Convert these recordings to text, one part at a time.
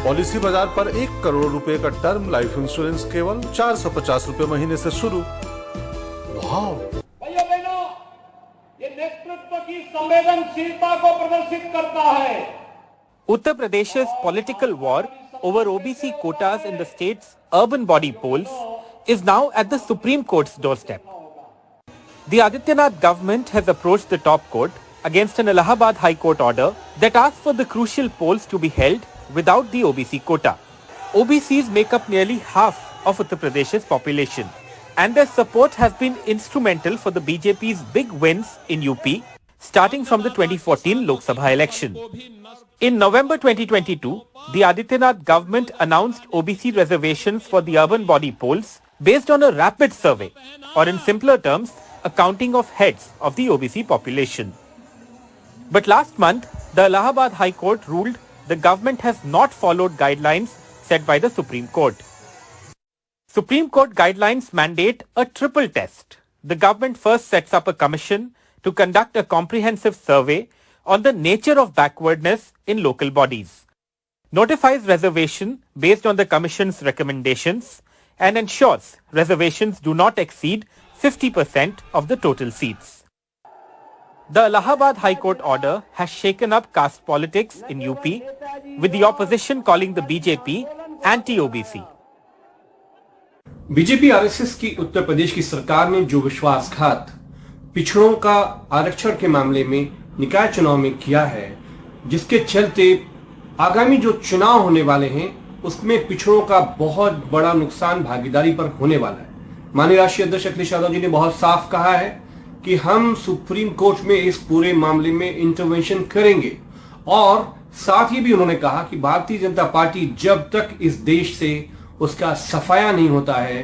Policy बाजार पर 1 करोड़ रुपए का टर्म लाइफ इंश्योरेंस केवल 450 रुपए महीने से शुरू। वाह! भाइयों बहनों, ये नेतृत्व की संवेदनशीलता को प्रदर्शित करता है। Uttar Pradesh's political war over OBC quotas in the state's urban body polls is now at the Supreme Court's doorstep. The Adityanath government has approached the top court against an Allahabad High Court order that asks for the crucial polls to be held without the OBC quota. OBCs make up nearly half of Uttar Pradesh's population, and their support has been instrumental for the BJP's big wins in UP, starting from the 2014 Lok Sabha election. In November 2022, the Adityanath government announced OBC reservations for the urban body polls based on a rapid survey, or in simpler terms, a counting of heads of the OBC population. But last month, the Allahabad High Court ruled the government has not followed guidelines set by the Supreme Court. Supreme Court guidelines mandate a triple test. The government first sets up a commission to conduct a comprehensive survey on the nature of backwardness in local bodies, notifies reservation based on the Commission's recommendations, and ensures reservations do not exceed 50% of the total seats. The Allahabad High Court order has shaken up caste politics in UP, with the opposition calling the BJP anti-OBC. BJP RSS की उत्तर प्रदेश की सरकार ने जो विश्वासघात पिछड़ों का आरक्षण के मामले में निकाय चुनाव में किया है, जिसके चलते आगामी जो चुनाव होने वाले हैं उसमें पिछड़ों का बहुत बड़ा नुकसान भागीदारी पर होने वाला है। माननीय राष्ट्रीय अध्यक्ष अखिलेश यादव जी ने बहुत साफ कहा है कि हम सुप्रीम कोर्ट में इस पूरे मामले में इंटरवेंशन करेंगे, और साथ ही भी उन्होंने कहा कि भारतीय जनता पार्टी जब तक इस देश से उसका सफाया नहीं होता है,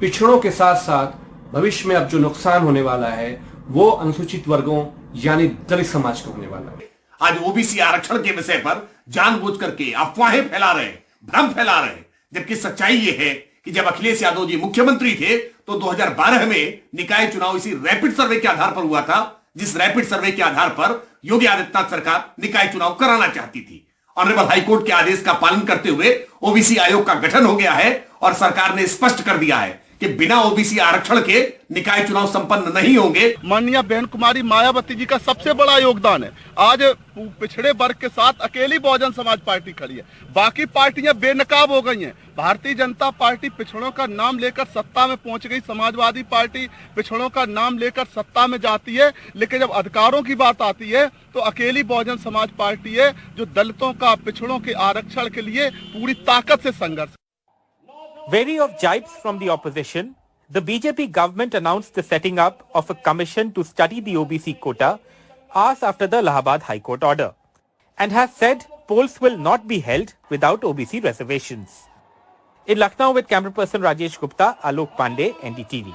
पिछड़ों के साथ साथ भविष्य में अब जो नुकसान होने वाला है वो अनुसूचित वर्गों यानी दलित समाज को होने वाला है। आज ओबीसी आरक्षण के विषय पर जानबूझ करके अफवाहें फैला रहे, भ्रम फैला रहे, जबकि सच्चाई ये है कि जब अखिलेश यादव जी मुख्यमंत्री थे तो 2012 में निकाय चुनाव इसी रैपिड सर्वे के आधार पर हुआ था, जिस रैपिड सर्वे के आधार पर योगी आदित्यनाथ सरकार निकाय चुनाव कराना चाहती थी। ऑनरेबल हाईकोर्ट के आदेश का पालन करते हुए ओबीसी आयोग का गठन हो गया है और सरकार ने स्पष्ट कर दिया है कि बिना ओबीसी आरक्षण के निकाय चुनाव संपन्न नहीं होंगे। माननीय बहन कुमारी मायावती जी का सबसे बड़ा योगदान है। आज पिछड़े वर्ग के साथ अकेली बहुजन समाज पार्टी खड़ी है, बाकी पार्टियां बेनकाब हो गई हैं। भारतीय जनता पार्टी पिछड़ों का नाम लेकर सत्ता में पहुंच गई, समाजवादी पार्टी पिछड़ों का नाम लेकर सत्ता में जाती है, लेकिन जब अधिकारों की बात आती है तो अकेली बहुजन समाज पार्टी है जो दलितों का, पिछड़ों के आरक्षण के लिए पूरी ताकत से संघर्ष। Wary of jibes from the opposition, the BJP government announced the setting up of a commission to study the OBC quota hours after the Allahabad High Court order, and has said polls will not be held without OBC reservations. In Lucknow with camera person Rajesh Gupta, Alok Pandey, NDTV.